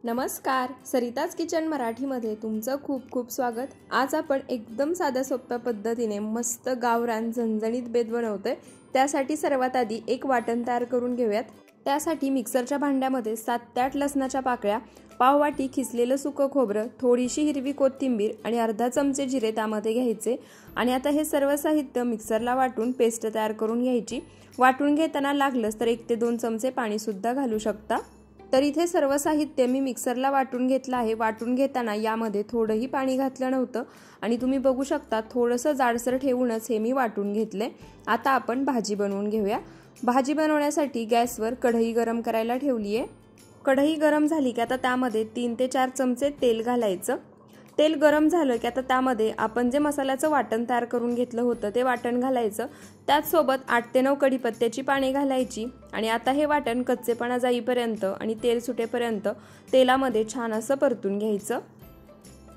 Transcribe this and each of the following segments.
नमस्कार, सरिताज किचन मराठीमध्ये तुमचं खूप खूप स्वागत। आज आपण एकदम साध्या सोप्या पद्धतीने मस्त गावरान झणझणीत बेत बनवतोय। त्यासाठी सर्वात आधी एक वाटण तयार करून घेऊयात। त्यासाठी मिक्सरच्या भांड्यामध्ये 7 ते 8 लसणाच्या पाकळ्या, पाव वाटी खिसलेलं सुकं खोबरं, थोडीशी हिरवी कोथिंबीर आणि अर्धा चमचे जिरे त्यामध्ये घ्यायचे। आणि आता हे सर्व साहित्य मिक्सरला वाटून पेस्ट तयार करून घ्यायची। वाटून घेताना लागलंच तर 1 ते 2 चमचे पाणी सुद्धा घालू शकता। तर इथे सर्व साहित्य मी मिक्सरला वाटून घेतलं आहे। वाटून घेताना यामध्ये थोडंही पाणी घातलं नव्हतं आणि तुम्ही बघू शकता थोडंसं जाडसर ठेवूनच हे मी वाटून घेतले। आता आपण भाजी बनवून घेऊया। भाजी बनवण्यासाठी गॅसवर कढई गरम करायला ठेवली आहे। कढई गरम झाली की आता त्यामध्ये 3 ते 4 चमचे तेल घालायचं। तेल गरम झालं की आता त्यामध्ये आपण जे मसाल्याचं वाटण तयार करून घेतलं होतं ते वाटण घालायचं। त्याच सोबत 8 ते 9 कढीपत्त्याची पाने घालायची आणि आता हे वाटण कच्चेपणा जाईपर्यंत आणि तेल सुटेपर्यंत तेलामध्ये छान असं परतून घ्यायचं।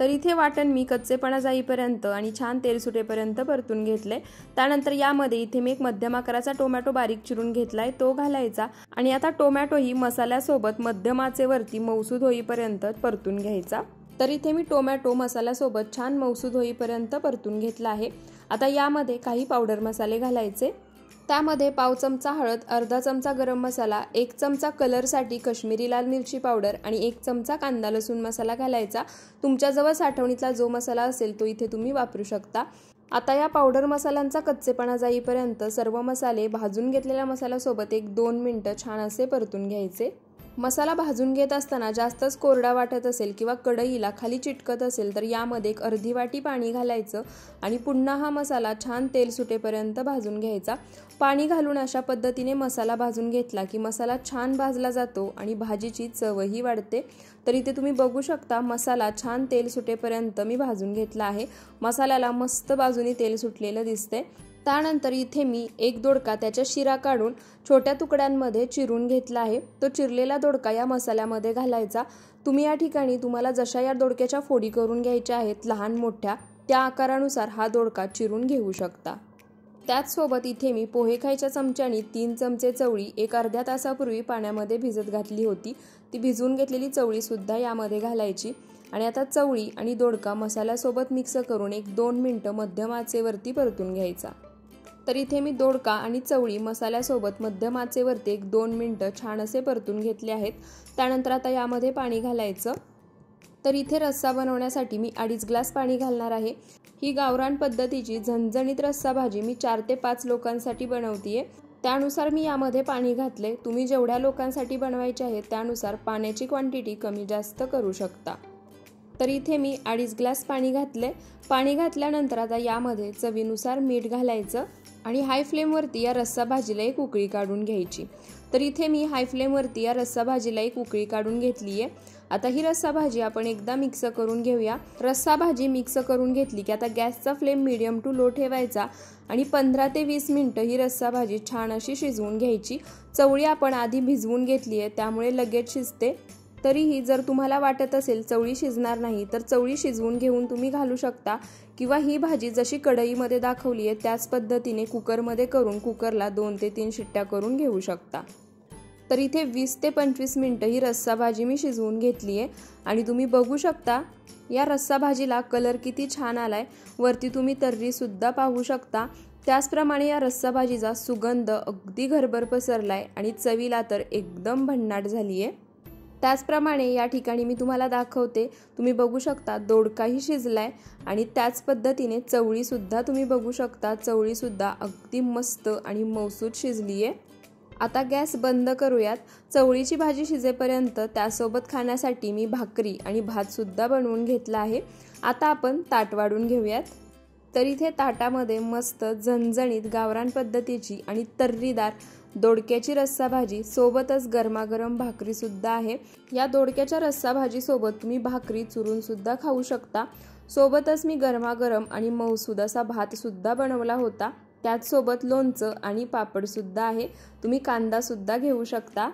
तर इथे वाटण मी कच्चेपणा जाईपर्यंत आणि छान तेल सुटेपर्यंत परतून घेतले। त्यानंतर यामध्ये इथे मी एक मध्यम आकाराचा टोमॅटो बारीक चिरून घेतलाय तो घालायचा आणि आता टोमॅटो ही मसाल्यासोबत मध्यम आचेवरती मऊसूद होईपर्यंत परतून घ्यायचा। तर इथे मी टोमॅटो मसाल्यासोबत छान मऊसूद होईपर्यंत परतून घेतला आहे। आता यामध्ये काही पावडर मसाले घालायचे। त्यामध्ये पाव चमचा हळद, अर्धा चमचा गरम मसाला, 1 चमचा कलरसाठी काश्मीरी लाल मिरची पावडर आणि 1 चमचा कांदा लसूण मसाला घालायचा। तुमच्याजवळ साठवणीतला जो मसाला असेल तो इथे तुम्ही वापरू शकता। आता या पावडर मसाल्यांचा कच्चेपणा जाईपर्यंत सर्व मसाले भाजून घेतलेल्या मसाल्यासोबत 1-2 मिनिटं छान असे परतून घ्यायचे। मसाला भाजून घेत असताना जास्तच कोरडा वाटत असेल किंवा कढईला खाली चिटकत असेल तर यामध्ये 1/2 वाटी पाणी घालायचं आणि पुन्हा हा मसाला छान तेल सुटेपर्यंत भाजून घ्यायचा। पाणी घालून अशा पद्धतीने मसाला भाजून घेतला की मसाला छान भाजला जातो आणि भाजीची चवही वाढते। तर इथे तुम्ही बघू शकता मसाला छान तेल सुटेपर्यंत मी भाजून घेतला आहे। मसाल्याला मस्त बाजूने तेल सुटलेलं दिसते। त्यानंतर इथे मी एक दोडका त्याच्या शिरा काढून छोट्या तुकड्यांमध्ये चिरून घेतला आहे। तो चिरलेला दोडका या मसाल्यामध्ये घालायचा। तुम्ही या ठिकाणी तुम्हाला जशा या दोडक्याच्या फोडी करून घ्यायच्या आहेत लहान मोठ्या त्या आकारानुसार हा दोडका चिरून घेऊ शकता। त्याचसोबत इथे मी पोहे खायच्या चमच्याने 3 चमचे चवळी एक अर्ध्या तासापूर्वी पाण्यामध्ये भिजत घातली होती। ती भिजवून घेतलेली चवळी सुद्धा यामध्ये घालायची आणि आता चवळी आणि दोडका मसाल्यासोबत मिक्स करून 1-2 मिनिटं मध्यम आचेवरती परतून घ्यायचा। तर इथे मी दोडका आणि चवळी मसाल्यासोबत मध्यम आचेवरती 1-2 मिनिटं छान असे परतून घेतले आहेत। त्यानंतर आता यामध्ये पाणी घालायचं। तर इथे रस्सा बनवण्यासाठी मी 2.5 ग्लास पाणी घालणार आहे। ही गावरान पद्धतीची झणझणीत रस्सा भाजी मी 4 ते 5 लोकांसाठी बनवतीये। त्यानुसार मी यामध्ये पाणी घातले। तुम्ही जेवढ्या लोकांसाठी बनवायचे आहे त्यानुसार पाण्याची क्वांटिटी कमी जास्त करू शकता। तर इथे मी 2.5 ग्लास पाणी घातले। पाणी घातल्यानंतर आता यामध्ये चवीनुसार मीठ घालायचं आणि हाय फ्लेमवरती या रस्सा भाजीला एक उकळी काढून घ्यायची। तर इथे मी हाय फ्लेमवरती या रस्सा भाजीला एक उकळी काढून घेतली आहे। आता ही रस्सा भाजी आपण एकदा मिक्स करून घेऊया। रस्सा भाजी मिक्स करून घेतली की आता गॅसचा फ्लेम मीडियम टू लो ठेवायचा आणि 15 ते 20 मिनिटं ही रस्सा भाजी छान अशी शिजवून घ्यायची। चवळी आपण आधी भिजवून घेतली आहे त्यामुळे लगेच शिजते। तरीही जर तुम्हाला वाटत असेल चवळी शिजणार नाही तर चवळी शिजवून घेऊन तुम्ही घालू शकता किंवा ही भाजी जशी कढईमध्ये दाखवली आहे त्याच पद्धतीने कुकरमध्ये करून कुकरला 2 ते 3 शिट्ट्या करून घेऊ शकता। तर इथे 20 ते 25 मिनिटं ही रस्सा भाजी मी शिजवून घेतली आहे आणि तुम्ही बघू शकता या रस्सा भाजीला कलर किती छान आलाय। वरती तुम्ही तर्री सुद्धा पाहू शकता। त्याचप्रमाणे या रस्सा भाजीचा सुगंध अगदी घरभर पसरलाय आणि चवीला तर एकदम भन्नाट झाली आहे। त्याचप्रमाणे या ठिकाणी मी तुम्हाला दाखवते। तुम्ही बघू शकता दोडकाही शिजलाय आणि त्याच पद्धतीने चवळी सुद्धा तुम्ही बघू शकता। चवळी सुद्धा अगदी मस्त आणि मऊसूद शिजली आहे। आता गॅस बंद करूयात। चवळीची भाजी शिजेपर्यंत त्यासोबत खाण्यासाठी मी भाकरी आणि भात सुद्धा बनवून घेतला आहे। आता आपण ताट वाढून घेऊयात। तर इथे ताटामध्ये मस्त झणझणीत गावरान पद्धतीची आणि तर्रीदार दोडक्याची रस्सा भाजी सोबतच गरमागरम भाकरी सुद्धा आहे। या दोडक्याच्या रस्सा भाजी सोबत तुम्ही भाकरी चुरून सुद्धा खाऊ शकता। सोबतच मी गरमागरम आणि मऊसूद असा भात सुद्धा बनवला होता। त्याचसोबत लोणचं आणि पापड सुद्धा आहे। तुम्ही कांदा सुद्धा घेऊ शकता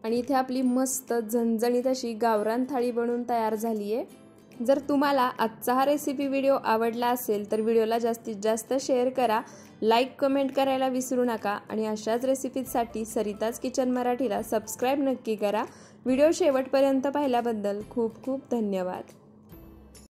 आणि इथे आपली मस्त झणझणीत अशी गावरान थाळी बनवून तयार झाली आहे। जर तुम्हाला आजचा हा रेसिपी व्हिडिओ आवडला असेल तर व्हिडिओला जास्तीत जास्त शेअर करा, लाईक कमेंट करायला विसरू नका आणि अशाच रेसिपीजसाठी सरिताज किचन मराठीला सबस्क्राईब नक्की करा। व्हिडिओ शेवटपर्यंत पाहिल्याबद्दल खूप खूप धन्यवाद।